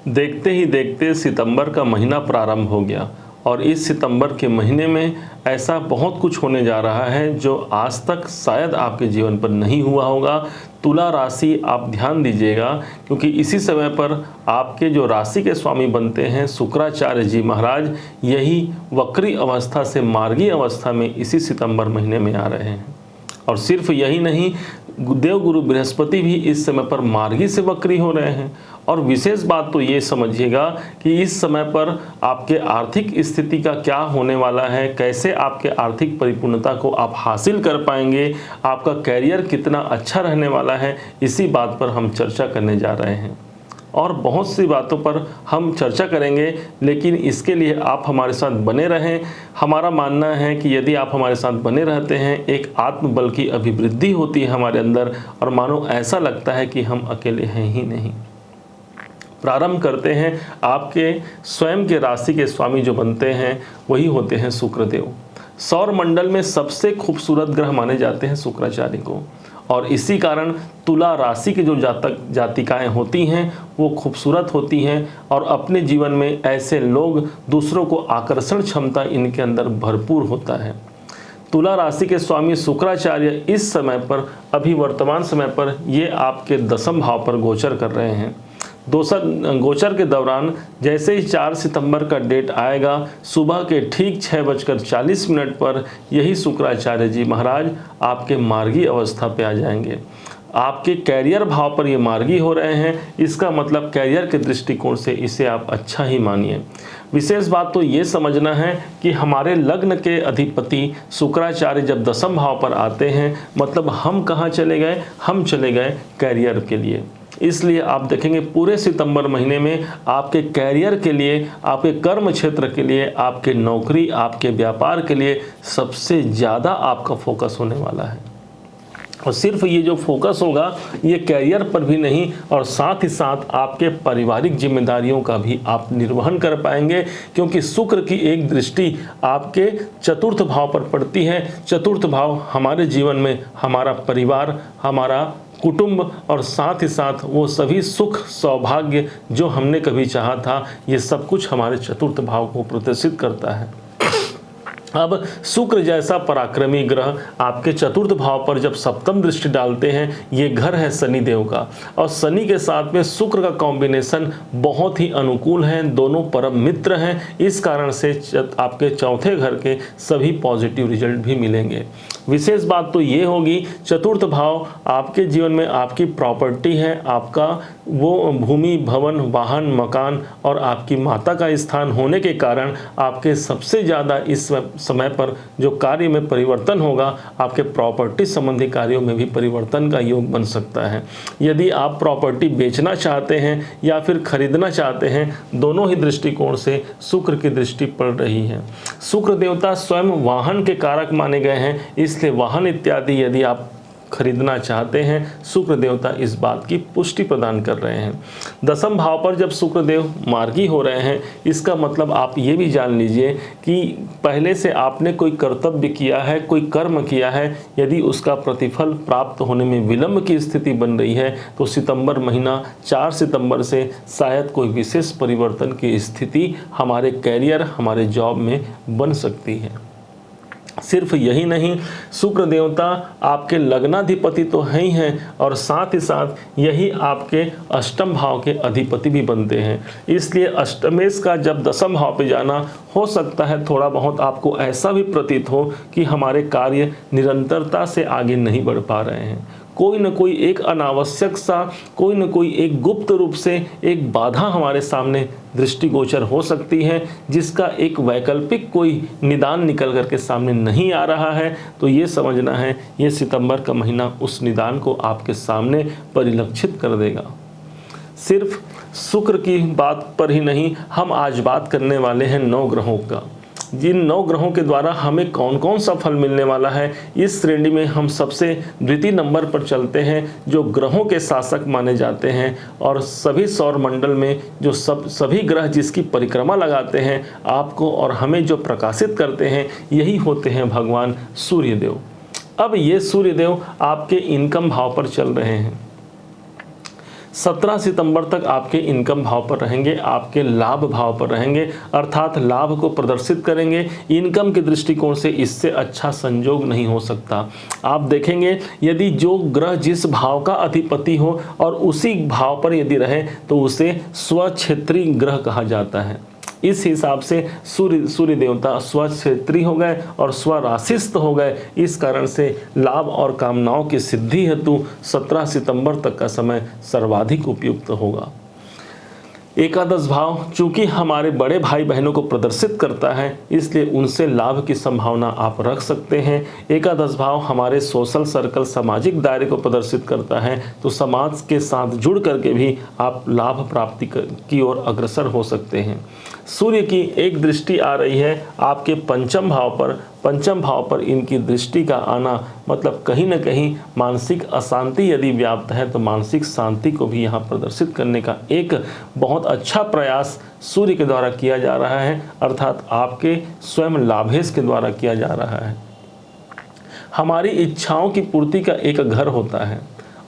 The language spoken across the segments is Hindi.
देखते ही देखते सितंबर का महीना प्रारंभ हो गया और इस सितंबर के महीने में ऐसा बहुत कुछ होने जा रहा है जो आज तक शायद आपके जीवन पर नहीं हुआ होगा। तुला राशि आप ध्यान दीजिएगा, क्योंकि इसी समय पर आपके जो राशि के स्वामी बनते हैं शुक्राचार्य जी महाराज, यही वक्री अवस्था से मार्गी अवस्था में इसी सितंबर महीने में आ रहे हैं। और सिर्फ यही नहीं, देवगुरु बृहस्पति भी इस समय पर मार्गी से वक्री हो रहे हैं। और विशेष बात तो ये समझिएगा कि इस समय पर आपके आर्थिक स्थिति का क्या होने वाला है, कैसे आपके आर्थिक परिपूर्णता को आप हासिल कर पाएंगे, आपका कैरियर कितना अच्छा रहने वाला है, इसी बात पर हम चर्चा करने जा रहे हैं। और बहुत सी बातों पर हम चर्चा करेंगे, लेकिन इसके लिए आप हमारे साथ बने रहें। हमारा मानना है कि यदि आप हमारे साथ बने रहते हैं, एक आत्मबल की अभिवृद्धि होती है हमारे अंदर और मानो ऐसा लगता है कि हम अकेले हैं ही नहीं। प्रारंभ करते हैं। आपके स्वयं के राशि के स्वामी जो बनते हैं वही होते हैं शुक्रदेव। सौर मंडल में सबसे खूबसूरत ग्रह माने जाते हैं शुक्राचार्य को, और इसी कारण तुला राशि के जो जातक जातिकाएं होती हैं वो खूबसूरत होती हैं और अपने जीवन में ऐसे लोग, दूसरों को आकर्षण क्षमता इनके अंदर भरपूर होता है। तुला राशि के स्वामी शुक्राचार्य इस समय पर, अभी वर्तमान समय पर, ये आपके दशम भाव पर गोचर कर रहे हैं। गोचर के दौरान जैसे ही 4 सितंबर का डेट आएगा, सुबह के ठीक 6:40 पर यही शुक्राचार्य जी महाराज आपके मार्गी अवस्था पे आ जाएंगे। आपके कैरियर भाव पर ये मार्गी हो रहे हैं, इसका मतलब कैरियर के दृष्टिकोण से इसे आप अच्छा ही मानिए। विशेष बात तो ये समझना है कि हमारे लग्न के अधिपति शुक्राचार्य जब दशम भाव पर आते हैं, मतलब हम कहाँ चले गए, हम चले गए कैरियर के लिए। इसलिए आप देखेंगे पूरे सितंबर महीने में आपके कैरियर के लिए, आपके कर्म क्षेत्र के लिए, आपके नौकरी, आपके व्यापार के लिए सबसे ज़्यादा आपका फोकस होने वाला है। और सिर्फ ये जो फोकस होगा ये कैरियर पर भी नहीं, और साथ ही साथ आपके पारिवारिक जिम्मेदारियों का भी आप निर्वहन कर पाएंगे, क्योंकि शुक्र की एक दृष्टि आपके चतुर्थ भाव पर पड़ती है। चतुर्थ भाव हमारे जीवन में हमारा परिवार, हमारा कुटुंब और साथ ही साथ वो सभी सुख सौभाग्य जो हमने कभी चाहा था, ये सब कुछ हमारे चतुर्थ भाव को प्रदर्शित करता है। अब शुक्र जैसा पराक्रमी ग्रह आपके चतुर्थ भाव पर जब सप्तम दृष्टि डालते हैं, ये घर है शनि देव का, और शनि के साथ में शुक्र का कॉम्बिनेशन बहुत ही अनुकूल है। दोनों परम मित्र हैं, इस कारण से आपके चौथे घर के सभी पॉजिटिव रिजल्ट भी मिलेंगे। विशेष बात तो ये होगी, चतुर्थ भाव आपके जीवन में आपकी प्रॉपर्टी है, आपका वो भूमि, भवन, वाहन, मकान और आपकी माता का स्थान होने के कारण आपके सबसे ज़्यादा इस समय पर जो कार्य में परिवर्तन होगा, आपके प्रॉपर्टी संबंधी कार्यों में भी परिवर्तन का योग बन सकता है। यदि आप प्रॉपर्टी बेचना चाहते हैं या फिर खरीदना चाहते हैं, दोनों ही दृष्टिकोण से शुक्र की दृष्टि पड़ रही है। शुक्र देवता स्वयं वाहन के कारक माने गए हैं, इसलिए वाहन इत्यादि यदि आप खरीदना चाहते हैं, शुक्र देवता इस बात की पुष्टि प्रदान कर रहे हैं। दशम भाव पर जब शुक्र देव मार्गी हो रहे हैं, इसका मतलब आप ये भी जान लीजिए कि पहले से आपने कोई कर्तव्य किया है, कोई कर्म किया है, यदि उसका प्रतिफल प्राप्त होने में विलंब की स्थिति बन रही है, तो सितंबर महीना 4 सितंबर से शायद कोई विशेष परिवर्तन की स्थिति हमारे कैरियर, हमारे जॉब में बन सकती है। सिर्फ यही नहीं, शुक्र देवता आपके लग्नाधिपति तो हैं ही हैं, और साथ ही साथ यही आपके अष्टम भाव के अधिपति भी बनते हैं। इसलिए अष्टमेश का जब दशम भाव पे जाना, हो सकता है थोड़ा बहुत आपको ऐसा भी प्रतीत हो कि हमारे कार्य निरंतरता से आगे नहीं बढ़ पा रहे हैं। कोई न कोई एक अनावश्यक सा, कोई न कोई एक गुप्त रूप से एक बाधा हमारे सामने दृष्टिगोचर हो सकती है, जिसका एक वैकल्पिक कोई निदान निकल करके सामने नहीं आ रहा है। तो ये समझना है, ये सितंबर का महीना उस निदान को आपके सामने परिलक्षित कर देगा। सिर्फ शुक्र की बात पर ही नहीं, हम आज बात करने वाले हैं 9 ग्रहों का। जिन 9 ग्रहों के द्वारा हमें कौन कौन सा फल मिलने वाला है, इस श्रेणी में हम सबसे द्वितीय नंबर पर चलते हैं, जो ग्रहों के शासक माने जाते हैं। और सभी सौर मंडल में जो सभी ग्रह जिसकी परिक्रमा लगाते हैं, आपको और हमें जो प्रकाशित करते हैं, यही होते हैं भगवान सूर्यदेव। अब ये सूर्यदेव आपके इनकम भाव पर चल रहे हैं। 17 सितंबर तक आपके इनकम भाव पर रहेंगे, आपके लाभ भाव पर रहेंगे, अर्थात लाभ को प्रदर्शित करेंगे। इनकम के दृष्टिकोण से इससे अच्छा संयोग नहीं हो सकता। आप देखेंगे यदि जो ग्रह जिस भाव का अधिपति हो और उसी भाव पर यदि रहे तो उसे स्वक्षेत्री ग्रह कहा जाता है। इस हिसाब से सूर्य देवता स्वक्षेत्री हो गए और स्वराशिस्थ हो गए। इस कारण से लाभ और कामनाओं की सिद्धि हेतु 17 सितंबर तक का समय सर्वाधिक उपयुक्त होगा। एकादश भाव चूंकि हमारे बड़े भाई बहनों को प्रदर्शित करता है, इसलिए उनसे लाभ की संभावना आप रख सकते हैं। एकादश भाव हमारे सोशल सर्कल, सामाजिक दायरे को प्रदर्शित करता है, तो समाज के साथ जुड़ करके भी आप लाभ प्राप्ति की ओर अग्रसर हो सकते हैं। सूर्य की एक दृष्टि आ रही है आपके पंचम भाव पर। पंचम भाव पर इनकी दृष्टि का आना मतलब कहीं न कहीं मानसिक अशांति यदि व्याप्त है तो मानसिक शांति को भी यहाँ प्रदर्शित करने का एक बहुत अच्छा प्रयास सूर्य के द्वारा किया जा रहा है, अर्थात आपके स्वयं लाभेश के द्वारा किया जा रहा है। हमारी इच्छाओं की पूर्ति का एक घर होता है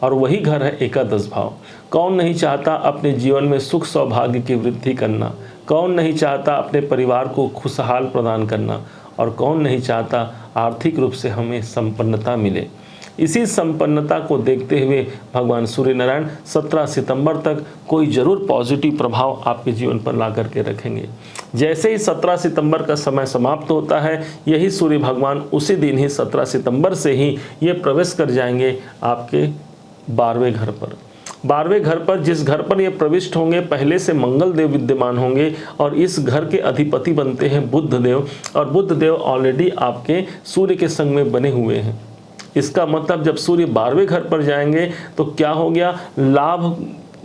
और वही घर है एकादश भाव। कौन नहीं चाहता अपने जीवन में सुख सौभाग्य की वृद्धि करना, कौन नहीं चाहता अपने परिवार को खुशहाल प्रदान करना, और कौन नहीं चाहता आर्थिक रूप से हमें संपन्नता मिले। इसी संपन्नता को देखते हुए भगवान सूर्य नारायण 17 सितंबर तक कोई जरूर पॉजिटिव प्रभाव आपके जीवन पर ला करके रखेंगे। जैसे ही 17 सितंबर का समय समाप्त होता है, यही सूर्य भगवान उसी दिन ही 17 सितंबर से ही ये प्रवेश कर जाएंगे आपके 12वें घर पर। 12वें घर पर, जिस घर पर ये प्रविष्ट होंगे, पहले से मंगल देव विद्यमान होंगे और इस घर के अधिपति बनते हैं बुध देव, और बुध देव ऑलरेडी आपके सूर्य के संग में बने हुए हैं। इसका मतलब जब सूर्य 12वें घर पर जाएंगे तो क्या हो गया, लाभ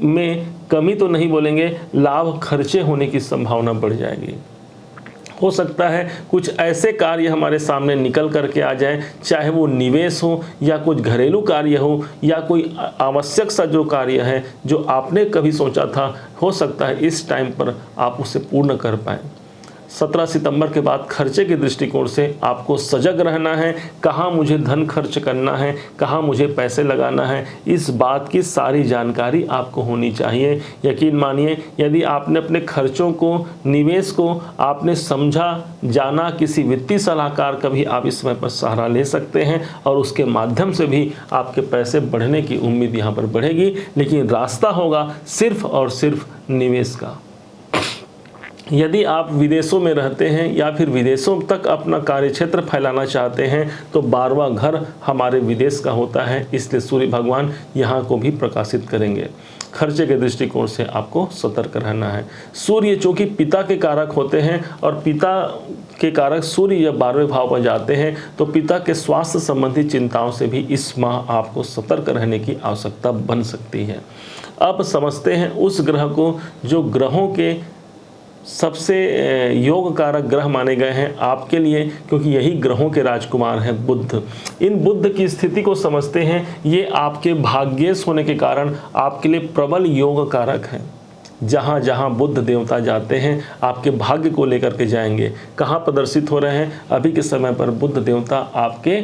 में कमी तो नहीं बोलेंगे, लाभ खर्चे होने की संभावना बढ़ जाएगी। हो सकता है कुछ ऐसे कार्य हमारे सामने निकल करके आ जाए, चाहे वो निवेश हो या कुछ घरेलू कार्य हो या कोई आवश्यक सा जो कार्य है जो आपने कभी सोचा था, हो सकता है इस टाइम पर आप उसे पूर्ण कर पाएँ। 17 सितंबर के बाद खर्चे के दृष्टिकोण से आपको सजग रहना है। कहाँ मुझे धन खर्च करना है, कहाँ मुझे पैसे लगाना है, इस बात की सारी जानकारी आपको होनी चाहिए। यकीन मानिए, यदि आपने अपने खर्चों को, निवेश को आपने समझा जाना, किसी वित्तीय सलाहकार का भी आप इस समय पर सहारा ले सकते हैं और उसके माध्यम से भी आपके पैसे बढ़ने की उम्मीद यहाँ पर बढ़ेगी। लेकिन रास्ता होगा सिर्फ और सिर्फ निवेश का। यदि आप विदेशों में रहते हैं या फिर विदेशों तक अपना कार्यक्षेत्र फैलाना चाहते हैं तो 12वां घर हमारे विदेश का होता है, इसलिए सूर्य भगवान यहाँ को भी प्रकाशित करेंगे। खर्चे के दृष्टिकोण से आपको सतर्क रहना है। सूर्य चूँकि पिता के कारक होते हैं और पिता के कारक सूर्य जब 12वें भाव पर जाते हैं तो पिता के स्वास्थ्य संबंधी चिंताओं से भी इस माह आपको सतर्क रहने की आवश्यकता बन सकती है। अब समझते हैं उस ग्रह को जो ग्रहों के सबसे योग कारक ग्रह माने गए हैं आपके लिए, क्योंकि यही ग्रहों के राजकुमार हैं बुध। इन बुध की स्थिति को समझते हैं, ये आपके भाग्येश होने के कारण आपके लिए प्रबल योग कारक हैं। जहाँ जहाँ बुध देवता जाते हैं आपके भाग्य को लेकर के जाएंगे। कहाँ प्रदर्शित हो रहे हैं अभी के समय पर बुध देवता आपके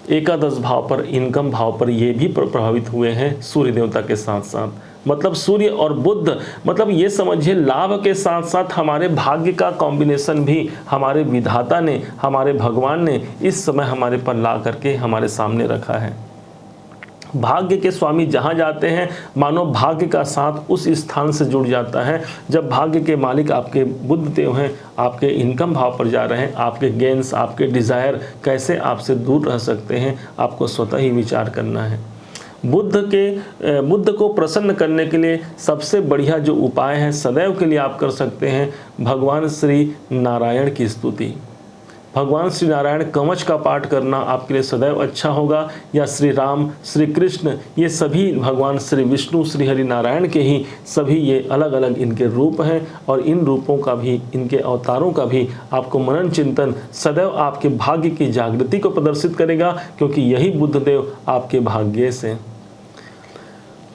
एकादश भाव पर, इनकम भाव पर ये भी प्रभावित हुए हैं सूर्य देवता के साथ साथ। मतलब सूर्य और बुध, मतलब ये समझिए लाभ के साथ साथ हमारे भाग्य का कॉम्बिनेशन भी हमारे विधाता ने, हमारे भगवान ने इस समय हमारे पर ला करके हमारे सामने रखा है। भाग्य के स्वामी जहाँ जाते हैं मानो भाग्य का साथ उस स्थान से जुड़ जाता है। जब भाग्य के मालिक आपके बुध देव हैं, आपके इनकम भाव पर जा रहे हैं, आपके गेंस, आपके डिज़ायर कैसे आपसे दूर रह सकते हैं, आपको स्वतः ही विचार करना है। बुध को प्रसन्न करने के लिए सबसे बढ़िया जो उपाय है सदैव के लिए आप कर सकते हैं, भगवान श्री नारायण की स्तुति। भगवान श्री नारायण कवच का पाठ करना आपके लिए सदैव अच्छा होगा, या श्री राम, श्री कृष्ण, ये सभी भगवान श्री विष्णु, श्री हरि नारायण के ही सभी ये अलग अलग इनके रूप हैं और इन रूपों का भी, इनके अवतारों का भी आपको मनन चिंतन सदैव आपके भाग्य की जागृति को प्रदर्शित करेगा, क्योंकि यही बुधदेव आपके भाग्य से।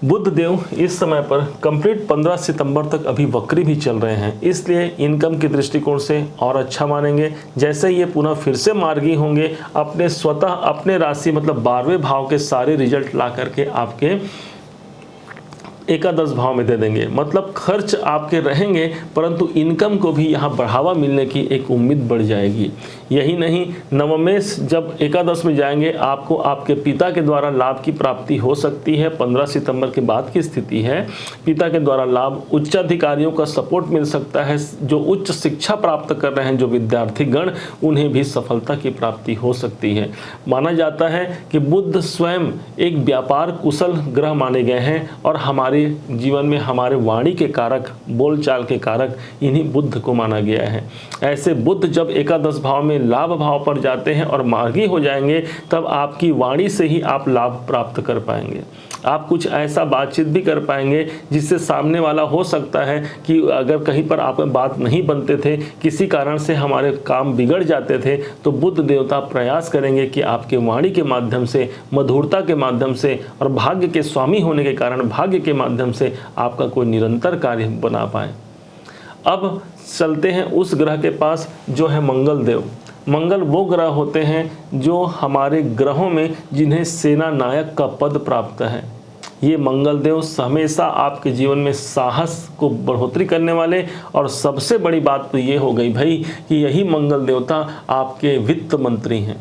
बुधदेव इस समय पर कंप्लीट 15 सितंबर तक अभी वक्री भी चल रहे हैं, इसलिए इनकम के दृष्टिकोण से और अच्छा मानेंगे। जैसे ये पुनः फिर से मार्गी होंगे, अपने स्वतः अपने राशि मतलब 12वें भाव के सारे रिजल्ट ला करके आपके एकादश भाव में दे देंगे। मतलब खर्च आपके रहेंगे परंतु इनकम को भी यहाँ बढ़ावा मिलने की एक उम्मीद बढ़ जाएगी। यही नहीं, नवमेश जब एकादश में जाएंगे आपको आपके पिता के द्वारा लाभ की प्राप्ति हो सकती है। 15 सितंबर के बाद की स्थिति है। पिता के द्वारा लाभ, उच्चाधिकारियों का सपोर्ट मिल सकता है। जो उच्च शिक्षा प्राप्त कर रहे हैं जो विद्यार्थी गण, उन्हें भी सफलता की प्राप्ति हो सकती है। माना जाता है कि बुध स्वयं एक व्यापार कुशल ग्रह माने गए हैं और हमारे जीवन में हमारे वाणी के कारक, बोलचाल के कारक इन्हीं बुध को माना गया है। ऐसे बुध जब एकादश भाव में लाभ भाव पर जाते हैं और मार्गी हो जाएंगे, तब आपकी वाणी से ही आप लाभ प्राप्त कर पाएंगे। आप कुछ ऐसा बातचीत भी कर पाएंगे जिससे सामने वाला, हो सकता है कि अगर कहीं पर आप बात नहीं बनते थे, किसी कारण से हमारे काम बिगड़ जाते थे, तो बुध देवता प्रयास करेंगे कि आपके वाणी के माध्यम से, मधुरता के माध्यम से और भाग्य के स्वामी होने के कारण भाग्य के माध्यम से आपका कोई निरंतर कार्य बना पाए। अब चलते हैं उस ग्रह के पास जो है मंगल देव। मंगल वो ग्रह होते हैं जो हमारे ग्रहों में जिन्हें सेना नायक का पद प्राप्त है। ये मंगल देव हमेशा आपके जीवन में साहस को बढ़ोतरी करने वाले, और सबसे बड़ी बात तो ये हो गई भाई कि यही मंगल देवता आपके वित्त मंत्री हैं।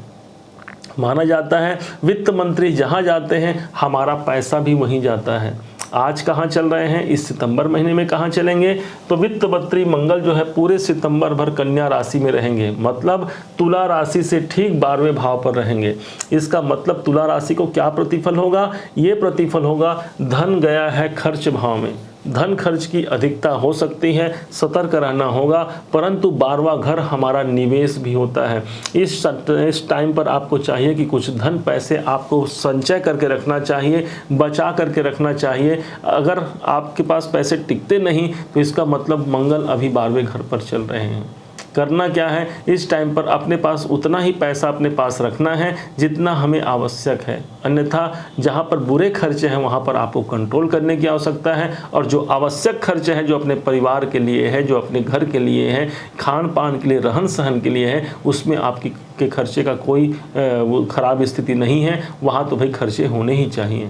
माना जाता है वित्त मंत्री जहाँ जाते हैं हमारा पैसा भी वहीं जाता है। आज कहाँ चल रहे हैं, इस सितंबर महीने में कहाँ चलेंगे, तो वित्त मंत्री मंगल जो है पूरे सितंबर भर कन्या राशि में रहेंगे। मतलब तुला राशि से ठीक 12वें भाव पर रहेंगे। इसका मतलब तुला राशि को क्या प्रतिफल होगा, ये प्रतिफल होगा धन गया है खर्च भाव में। धन खर्च की अधिकता हो सकती है, सतर्क रहना होगा। परंतु 12वां घर हमारा निवेश भी होता है। इस टाइम पर आपको चाहिए कि कुछ धन पैसे आपको संचय करके रखना चाहिए, बचा करके रखना चाहिए। अगर आपके पास पैसे टिकते नहीं तो इसका मतलब मंगल अभी 12वें घर पर चल रहे हैं। करना क्या है, इस टाइम पर अपने पास उतना ही पैसा अपने पास रखना है जितना हमें आवश्यक है। अन्यथा जहाँ पर बुरे खर्चे हैं वहाँ पर आपको कंट्रोल करने की आवश्यकता है, और जो आवश्यक खर्चे हैं, जो अपने परिवार के लिए है, जो अपने घर के लिए है, खान पान के लिए, रहन सहन के लिए है, उसमें आपकी के खर्चे का कोई खराब स्थिति नहीं है। वहाँ तो भाई खर्चे होने ही चाहिए।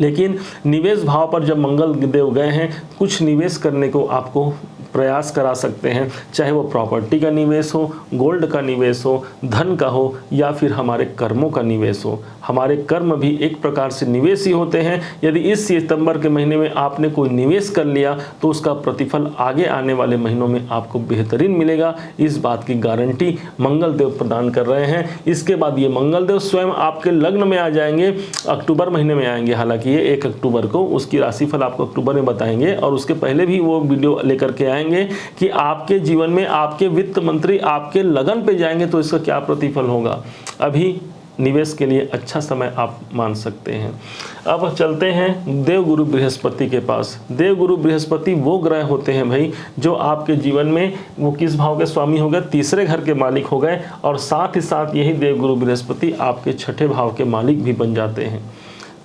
लेकिन निवेश भाव पर जब मंगल देव गए हैं, कुछ निवेश करने को आपको प्रयास करा सकते हैं, चाहे वो प्रॉपर्टी का निवेश हो, गोल्ड का निवेश हो, धन का हो, या फिर हमारे कर्मों का निवेश हो। हमारे कर्म भी एक प्रकार से निवेश ही होते हैं। यदि इस सितंबर के महीने में आपने कोई निवेश कर लिया तो उसका प्रतिफल आगे आने वाले महीनों में आपको बेहतरीन मिलेगा। इस बात की गारंटी मंगल देव प्रदान कर रहे हैं। इसके बाद ये मंगल देव स्वयं आपके लग्न में आ जाएंगे, अक्टूबर महीने में आएंगे। हालांकि ये 1 अक्टूबर को, उसकी राशिफल आपको अक्टूबर में बताएंगे, और उसके पहले भी वो वीडियो लेकर के आएंगे कि आपके जीवन में आपके वित्त मंत्री आपके लगन पे जाएंगे तो इसका क्या प्रतिफल होगा। अभी निवेश के लिए अच्छा समय आप मान सकते हैं। अब चलते हैं देवगुरु बृहस्पति के पास। देवगुरु बृहस्पति वो ग्रह होते हैं भाई जो आपके जीवन में, वो किस भाव के स्वामी हो गए, तीसरे घर के मालिक हो गए, और साथ ही साथ यही देवगुरु बृहस्पति आपके छठे भाव के मालिक भी बन जाते हैं।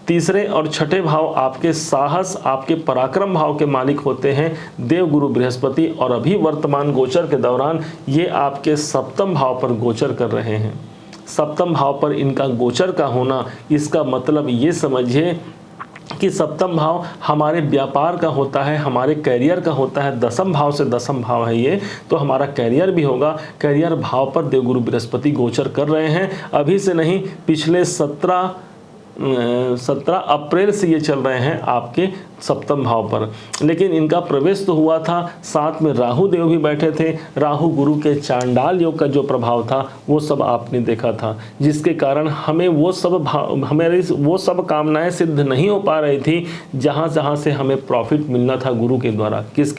तीसरे और छठे भाव आपके साहस, आपके पराक्रम भाव के मालिक होते हैं देवगुरु बृहस्पति, और अभी वर्तमान गोचर के दौरान ये आपके सप्तम भाव पर गोचर कर रहे हैं। सप्तम भाव पर इनका गोचर का होना, इसका मतलब ये समझिए कि सप्तम भाव हमारे व्यापार का होता है, हमारे कैरियर का होता है। दसम भाव से दसम भाव है ये, तो हमारा कैरियर भी होगा। कैरियर भाव पर देवगुरु बृहस्पति गोचर कर रहे हैं। अभी से नहीं, पिछले 17 अप्रैल से ये चल रहे हैं आपके सप्तम भाव पर। लेकिन इनका प्रवेश तो हुआ था, साथ में राहु देव भी बैठे थे। राहु गुरु के चांडाल योग का जो प्रभाव था वो सब आपने देखा था, जिसके कारण हमें वो सब कामनाएं सिद्ध नहीं हो पा रही थी जहाँ से हमें प्रॉफिट मिलना था गुरु के द्वारा। किस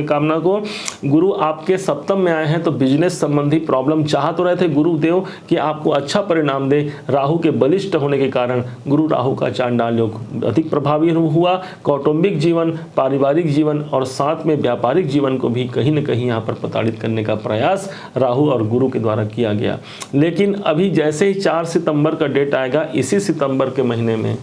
कामना को? गुरु आपके सप्तम में आए हैं तो बिजनेस संबंधी प्रॉब्लम चाह तो रहे थे गुरुदेव कि आपको अच्छा परिणाम दे। राहु के बलिष्ठ होने के कारण गुरु राहु का चांडाल योग अधिक प्रभावी हुआ। कौटुंबिक जीवन, पारिवारिक जीवन और साथ में व्यापारिक जीवन को भी कहीं न कहीं यहाँ पर प्रताड़ित करने का प्रयास राहु और गुरु के द्वारा किया गया। लेकिन अभी जैसे ही 4 सितंबर का डेट आएगा, इसी सितंबर के महीने में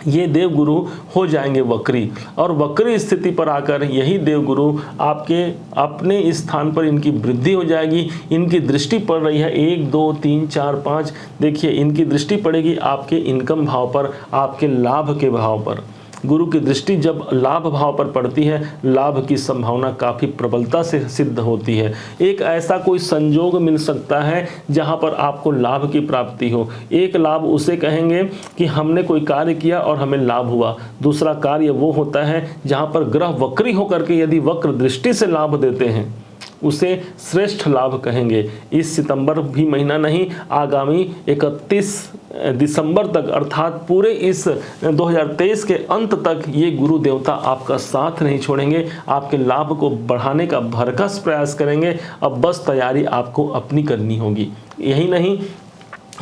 ये देवगुरु हो जाएंगे वक्री, और वक्री स्थिति पर आकर यही देवगुरु आपके अपने स्थान पर इनकी वृद्धि हो जाएगी। इनकी दृष्टि पड़ रही है 1 2 3 4 5, देखिए इनकी दृष्टि पड़ेगी आपके इनकम भाव पर, आपके लाभ के भाव पर। गुरु की दृष्टि जब लाभ भाव पर पड़ती है, लाभ की संभावना काफ़ी प्रबलता से सिद्ध होती है। एक ऐसा कोई संजोग मिल सकता है जहां पर आपको लाभ की प्राप्ति हो। एक लाभ उसे कहेंगे कि हमने कोई कार्य किया और हमें लाभ हुआ। दूसरा कार्य वो होता है जहां पर ग्रह वक्री होकर के यदि वक्र दृष्टि से लाभ देते हैं, उसे श्रेष्ठ लाभ कहेंगे। इस सितंबर भी महीना नहीं, आगामी 31 दिसंबर तक अर्थात पूरे इस 2023 के अंत तक ये गुरु देवता आपका साथ नहीं छोड़ेंगे, आपके लाभ को बढ़ाने का भरकस प्रयास करेंगे। अब बस तैयारी आपको अपनी करनी होगी। यही नहीं,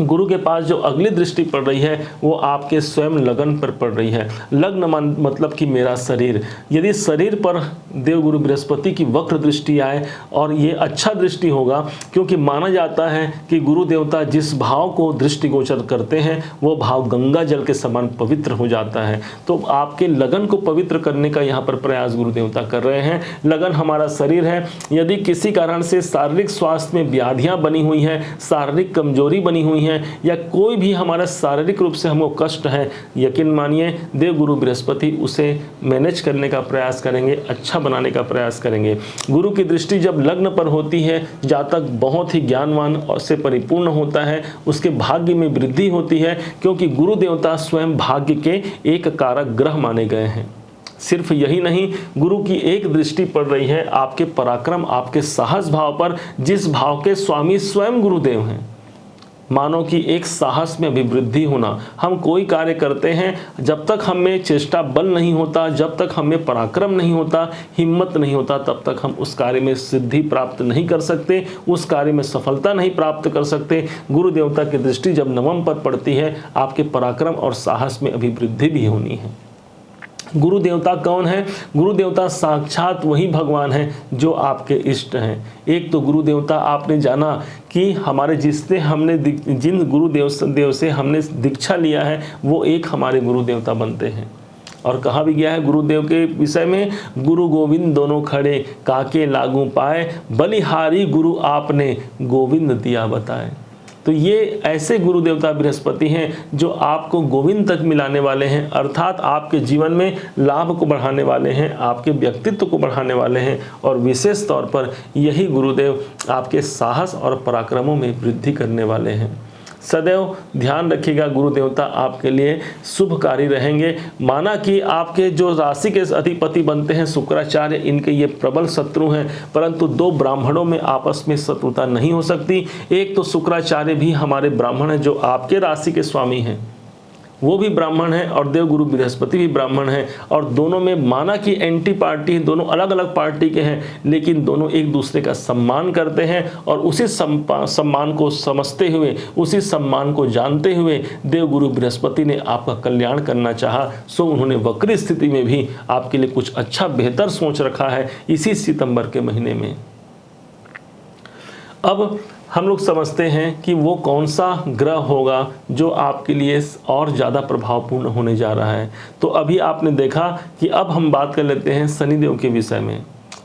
गुरु के पास जो अगली दृष्टि पड़ रही है वो आपके स्वयं लगन पर पड़ रही है। लग्न मतलब कि मेरा शरीर। यदि शरीर पर देवगुरु बृहस्पति की वक्र दृष्टि आए, और ये अच्छा दृष्टि होगा क्योंकि माना जाता है कि गुरु देवता जिस भाव को दृष्टिगोचर करते हैं वो भाव गंगा जल के समान पवित्र हो जाता है। तो आपके लगन को पवित्र करने का यहाँ पर प्रयास गुरु देवता कर रहे हैं। लगन हमारा शरीर है। यदि किसी कारण से शारीरिक स्वास्थ्य में व्याधियाँ बनी हुई हैं, शारीरिक कमजोरी बनी हुई है, या कोई भी हमारा शारीरिक रूप से हमको कष्ट है, यकीन मानिए देव गुरु बृहस्पति उसे मैनेज करने का प्रयास करेंगे, अच्छा बनाने का प्रयास करेंगे। गुरु की दृष्टि जब लग्न पर होती है, जातक बहुत ही ज्ञानवान और से परिपूर्ण होता है, उसके भाग्य में वृद्धि होती है, क्योंकि गुरु देवता स्वयं भाग्य के एक कारक ग्रह माने गए हैं। सिर्फ यही नहीं, गुरु की एक दृष्टि पड़ रही है आपके पराक्रम, आपके साहस भाव पर, जिस भाव के स्वामी स्वयं गुरुदेव हैं। मानो कि एक साहस में अभिवृद्धि होना। हम कोई कार्य करते हैं, जब तक हमें चेष्टा बल नहीं होता, जब तक हमें पराक्रम नहीं होता, हिम्मत नहीं होता, तब तक हम उस कार्य में सिद्धि प्राप्त नहीं कर सकते, उस कार्य में सफलता नहीं प्राप्त कर सकते। गुरु देवता की दृष्टि जब नवम पर पड़ती है, आपके पराक्रम और साहस में अभिवृद्धि भी होनी है। गुरु देवता कौन है? गुरु देवता साक्षात वही भगवान है जो आपके इष्ट हैं। एक तो गुरु देवता आपने जाना कि हमारे जिन गुरुदेव से हमने दीक्षा लिया है वो एक हमारे गुरु देवता बनते हैं। और कहा भी गया है गुरुदेव के विषय में, गुरु गोविंद दोनों खड़े, काके लागू पाए, बलिहारी गुरु आपने गोविंद दिया बताए। तो ये ऐसे गुरु देवता बृहस्पति हैं जो आपको गोविंद तक मिलाने वाले हैं, अर्थात आपके जीवन में लाभ को बढ़ाने वाले हैं, आपके व्यक्तित्व को बढ़ाने वाले हैं। और विशेष तौर पर यही गुरुदेव आपके साहस और पराक्रमों में वृद्धि करने वाले हैं। सदैव ध्यान रखिएगा, गुरु देवता आपके लिए शुभकारी रहेंगे। माना कि आपके जो राशि के अधिपति बनते हैं शुक्राचार्य, इनके ये प्रबल शत्रु हैं, परंतु दो ब्राह्मणों में आपस में शत्रुता नहीं हो सकती। एक तो शुक्राचार्य भी हमारे ब्राह्मण हैं जो आपके राशि के स्वामी हैं, वो भी ब्राह्मण है, और देवगुरु बृहस्पति भी ब्राह्मण है। और दोनों में माना कि एंटी पार्टी, दोनों अलग अलग पार्टी के हैं, लेकिन दोनों एक दूसरे का सम्मान करते हैं। और उसी सम्मान को समझते हुए, उसी सम्मान को जानते हुए देवगुरु बृहस्पति ने आपका कल्याण करना चाहा, सो उन्होंने वक्री स्थिति में भी आपके लिए कुछ अच्छा बेहतर सोच रखा है इसी सितंबर के महीने में। अब हम लोग समझते हैं कि वो कौन सा ग्रह होगा जो आपके लिए और ज़्यादा प्रभावपूर्ण होने जा रहा है। तो अभी आपने देखा कि अब हम बात कर लेते हैं शनिदेव के विषय में।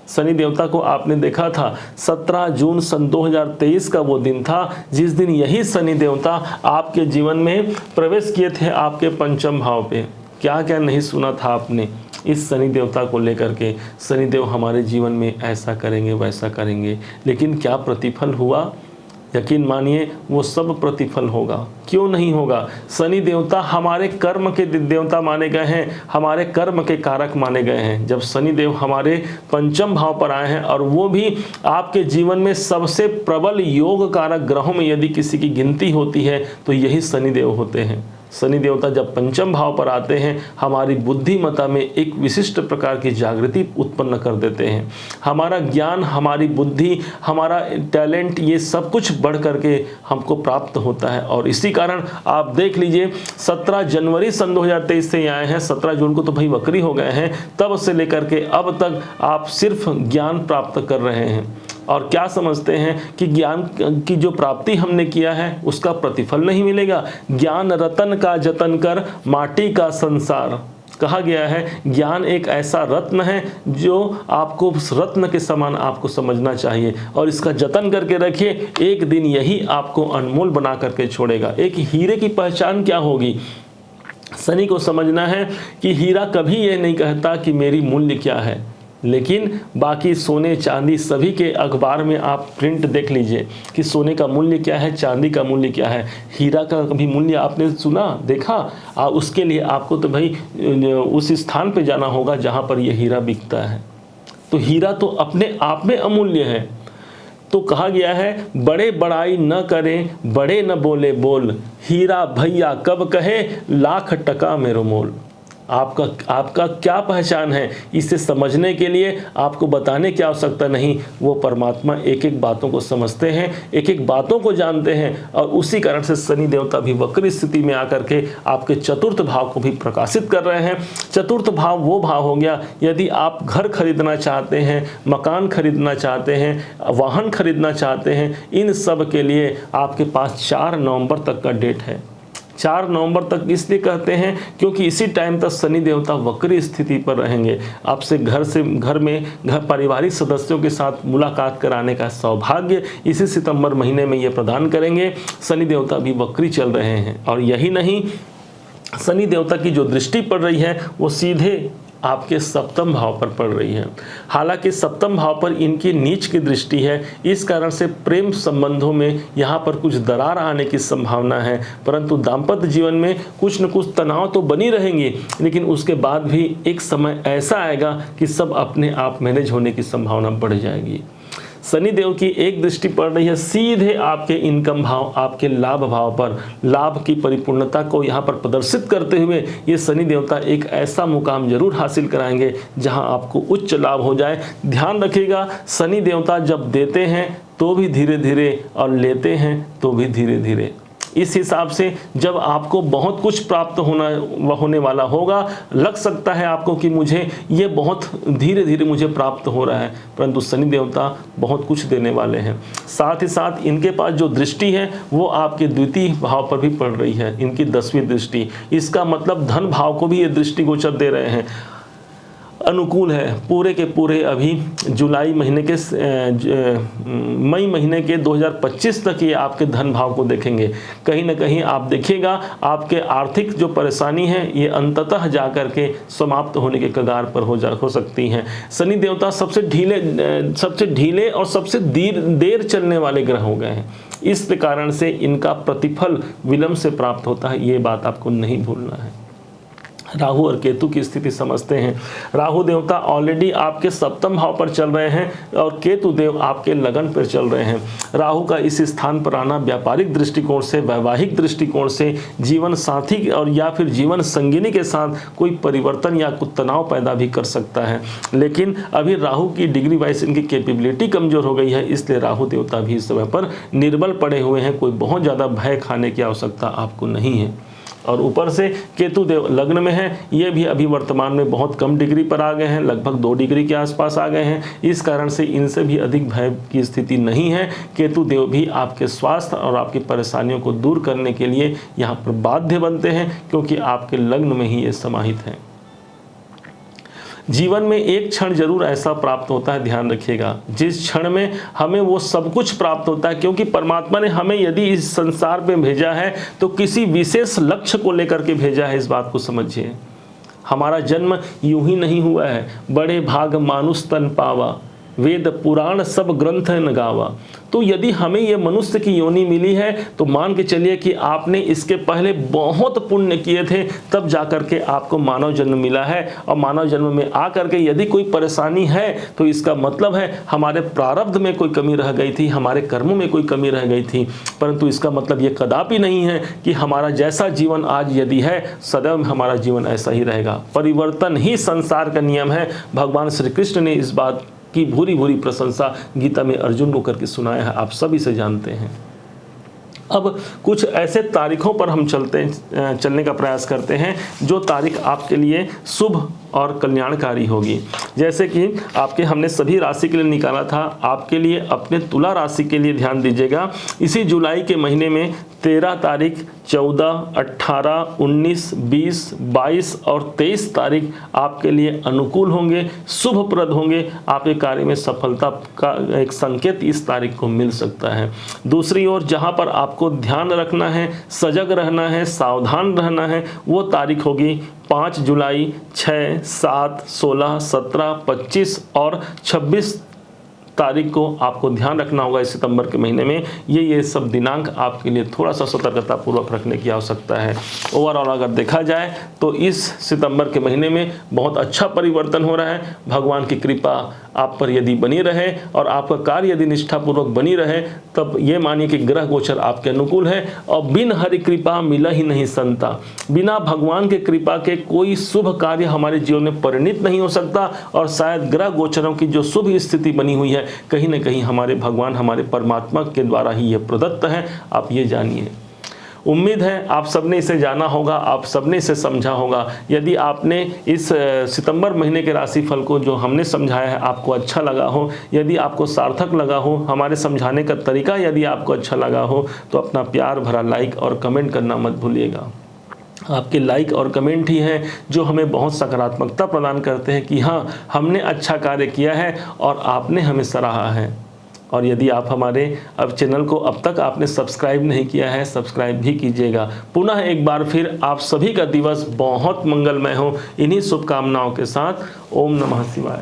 शनि देवता को आपने देखा था 17 जून सन 2023 का वो दिन था जिस दिन यही शनि देवता आपके जीवन में प्रवेश किए थे, आपके पंचम भाव पे। क्या क्या नहीं सुना था आपने इस शनि देवता को लेकर के। शनिदेव हमारे जीवन में ऐसा करेंगे, वैसा करेंगे, लेकिन क्या प्रतिफल हुआ? यकीन मानिए वो सब प्रतिफल होगा। क्यों नहीं होगा? शनि देवता हमारे कर्म के देवता माने गए हैं, हमारे कर्म के कारक माने गए हैं। जब शनि देव हमारे पंचम भाव पर आए हैं, और वो भी आपके जीवन में सबसे प्रबल योग कारक ग्रहों में यदि किसी की गिनती होती है तो यही शनि देव होते हैं। शनि देवता जब पंचम भाव पर आते हैं, हमारी बुद्धिमत्ता में एक विशिष्ट प्रकार की जागृति उत्पन्न कर देते हैं। हमारा ज्ञान, हमारी बुद्धि, हमारा टैलेंट, ये सब कुछ बढ़ करके हमको प्राप्त होता है। और इसी कारण आप देख लीजिए 17 जनवरी सन 2023 से आए हैं, 17 जून को तो भाई वक्री हो गए हैं, तब से लेकर के अब तक आप सिर्फ ज्ञान प्राप्त कर रहे हैं। और क्या समझते हैं कि ज्ञान की जो प्राप्ति हमने किया है उसका प्रतिफल नहीं मिलेगा। ज्ञान रतन का जतन कर, माटी का संसार। कहा गया है ज्ञान एक ऐसा रत्न है जो आपको रत्न के समान आपको समझना चाहिए, और इसका जतन करके रखिए, एक दिन यही आपको अनमोल बना करके छोड़ेगा। एक हीरे की पहचान क्या होगी? शनि को समझना है कि हीरा कभी ये नहीं कहता कि मेरी मूल्य क्या है, लेकिन बाकी सोने चांदी सभी के अखबार में आप प्रिंट देख लीजिए कि सोने का मूल्य क्या है, चांदी का मूल्य क्या है। हीरा का कभी मूल्य आपने सुना, देखा? उसके लिए आपको तो भाई उस स्थान पे जाना होगा जहाँ पर यह हीरा बिकता है। तो हीरा तो अपने आप में अमूल्य है। तो कहा गया है, बड़े बड़ाई न करें, बड़े न बोले बोल, हीरा भैया कब कहे, लाख टका मेरो मोल। आपका क्या पहचान है, इसे समझने के लिए आपको बताने की आवश्यकता नहीं। वो परमात्मा एक एक बातों को समझते हैं, एक एक बातों को जानते हैं, और उसी कारण से शनि देवता भी वक्र स्थिति में आकर के आपके चतुर्थ भाव को भी प्रकाशित कर रहे हैं। चतुर्थ भाव वो भाव हो गया, यदि आप घर खरीदना चाहते हैं, मकान खरीदना चाहते हैं, वाहन खरीदना चाहते हैं, इन सब के लिए आपके पास 4 नवंबर तक का डेट है। 4 नवंबर तक इसलिए कहते हैं क्योंकि इसी टाइम तक शनि देवता वक्री स्थिति पर रहेंगे। आपसे घर में पारिवारिक सदस्यों के साथ मुलाकात कराने का सौभाग्य इसी सितंबर महीने में ये प्रदान करेंगे। शनि देवता भी वक्री चल रहे हैं, और यही नहीं, शनि देवता की जो दृष्टि पड़ रही है वो सीधे आपके सप्तम भाव पर पड़ रही है। हालांकि सप्तम भाव पर इनकी नीच की दृष्टि है, इस कारण से प्रेम संबंधों में यहाँ पर कुछ दरार आने की संभावना है, परंतु दाम्पत्य जीवन में कुछ न कुछ तनाव तो बनी रहेंगी, लेकिन उसके बाद भी एक समय ऐसा आएगा कि सब अपने आप मैनेज होने की संभावना बढ़ जाएगी। शनि देव की एक दृष्टि पड़ रही है सीधे आपके इनकम भाव, आपके लाभ भाव पर। लाभ की परिपूर्णता को यहाँ पर प्रदर्शित करते हुए ये शनि देवता एक ऐसा मुकाम जरूर हासिल कराएंगे जहाँ आपको उच्च लाभ हो जाए। ध्यान रखिएगा, शनि देवता जब देते हैं तो भी धीरे धीरे, और लेते हैं तो भी धीरे धीरे। इस हिसाब से जब आपको बहुत कुछ प्राप्त होने वाला होगा, लग सकता है आपको कि मुझे ये बहुत धीरे धीरे मुझे प्राप्त हो रहा है, परंतु शनि देवता बहुत कुछ देने वाले हैं। साथ ही साथ इनके पास जो दृष्टि है वो आपके द्वितीय भाव पर भी पड़ रही है, इनकी 10वीं दृष्टि। इसका मतलब धन भाव को भी ये दृष्टिगोचर दे रहे हैं। अनुकूल है पूरे के पूरे। अभी जुलाई महीने के मई महीने के 2025 तक ये आपके धन भाव को देखेंगे। कहीं ना कहीं आप देखिएगा आपके आर्थिक जो परेशानी है ये अंततः जाकर के समाप्त होने के कगार पर हो सकती हैं। शनि देवता सबसे ढीले और सबसे देर चलने वाले ग्रह हो गए हैं, इस कारण से इनका प्रतिफल विलंब से प्राप्त होता है। ये बात आपको नहीं भूलना है। राहु और केतु की स्थिति समझते हैं। राहु देवता ऑलरेडी आपके सप्तम भाव पर चल रहे हैं और केतु देव आपके लगन पर चल रहे हैं। राहु का इस स्थान पर आना व्यापारिक दृष्टिकोण से, वैवाहिक दृष्टिकोण से, जीवन साथी और या फिर जीवन संगिनी के साथ कोई परिवर्तन या कुछ तनाव पैदा भी कर सकता है। लेकिन अभी राहु की डिग्री वाइज इनकी कैपेबिलिटी कमजोर हो गई है, इसलिए राहु देवता भी इस समय पर निर्बल पड़े हुए हैं। कोई बहुत ज़्यादा भय खाने की आवश्यकता आपको नहीं है। और ऊपर से केतु देव लग्न में है, ये भी अभी वर्तमान में बहुत कम डिग्री पर आ गए हैं, लगभग 2 डिग्री के आसपास आ गए हैं। इस कारण से इनसे भी अधिक भय की स्थिति नहीं है। केतु देव भी आपके स्वास्थ्य और आपकी परेशानियों को दूर करने के लिए यहाँ पर बाध्य बनते हैं, क्योंकि आपके लग्न में ही ये समाहित हैं। जीवन में एक क्षण जरूर ऐसा प्राप्त होता है, ध्यान रखिएगा, जिस क्षण में हमें वो सब कुछ प्राप्त होता है, क्योंकि परमात्मा ने हमें यदि इस संसार में भेजा है तो किसी विशेष लक्ष्य को लेकर के भेजा है। इस बात को समझिए। हमारा जन्म यूं ही नहीं हुआ है। बड़े भाग मानुष तन पावा, वेद पुराण सब ग्रंथ न गावा। तो यदि हमें ये मनुष्य की योनि मिली है तो मान के चलिए कि आपने इसके पहले बहुत पुण्य किए थे, तब जाकर के आपको मानव जन्म मिला है। और मानव जन्म में आकर के यदि कोई परेशानी है तो इसका मतलब है हमारे प्रारब्ध में कोई कमी रह गई थी, हमारे कर्मों में कोई कमी रह गई थी। परंतु इसका मतलब ये कदापि नहीं है कि हमारा जैसा जीवन आज यदि है सदैव हमारा जीवन ऐसा ही रहेगा। परिवर्तन ही संसार का नियम है। भगवान श्री कृष्ण ने इस बात की भूरी भूरी प्रशंसा गीता में अर्जुन को करके सुनाया है, आप सभी से जानते हैं। अब कुछ ऐसे तारीखों पर हम चलने का प्रयास करते हैं जो तारीख आपके लिए शुभ और कल्याणकारी होगी। जैसे कि आपके हमने सभी राशि के लिए निकाला था, आपके लिए अपने तुला राशि के लिए ध्यान दीजिएगा। इसी जुलाई के महीने में 13 तारीख, 14, 18, 19, 20, 22 और 23 तारीख आपके लिए अनुकूल होंगे, शुभप्रद होंगे। आपके कार्य में सफलता का एक संकेत इस तारीख को मिल सकता है। दूसरी ओर जहां पर आपको ध्यान रखना है, सजग रहना है, सावधान रहना है, वो तारीख होगी 5 जुलाई, 6, 7, 16, 17, 25 और 26 तारीख को आपको ध्यान रखना होगा इस सितंबर के महीने में। ये सब दिनांक आपके लिए थोड़ा सा सतर्कता पूर्वक रखने की आवश्यकता है। ओवरऑल अगर देखा जाए तो इस सितंबर के महीने में बहुत अच्छा परिवर्तन हो रहा है। भगवान की कृपा आप पर यदि बनी रहे और आपका कार्य यदि निष्ठापूर्वक बनी रहे, तब ये मानिए कि ग्रह गोचर आपके अनुकूल है। और बिन हरि कृपा मिला ही नहीं संता, बिना भगवान के कृपा के कोई शुभ कार्य हमारे जीवन में परिणित नहीं हो सकता। और शायद ग्रह गोचरों की जो शुभ स्थिति बनी हुई है, कहीं न कहीं हमारे भगवान, हमारे परमात्मा के द्वारा ही यह प्रदत्त है। आप ये जानिए। उम्मीद है आप सबने इसे जाना होगा, आप सबने इसे समझा होगा। यदि आपने इस सितंबर महीने के राशिफल को जो हमने समझाया है आपको अच्छा लगा हो, यदि आपको सार्थक लगा हो, हमारे समझाने का तरीका यदि आपको अच्छा लगा हो, तो अपना प्यार भरा लाइक और कमेंट करना मत भूलिएगा। आपके लाइक और कमेंट ही हैं जो हमें बहुत सकारात्मकता प्रदान करते हैं कि हाँ, हमने अच्छा कार्य किया है और आपने हमें सराहा है। और यदि आप हमारे अब चैनल को अब तक आपने सब्सक्राइब नहीं किया है, सब्सक्राइब भी कीजिएगा। पुनः एक बार फिर आप सभी का दिवस बहुत मंगलमय हो, इन्हीं शुभकामनाओं के साथ। ओम नमः शिवाय।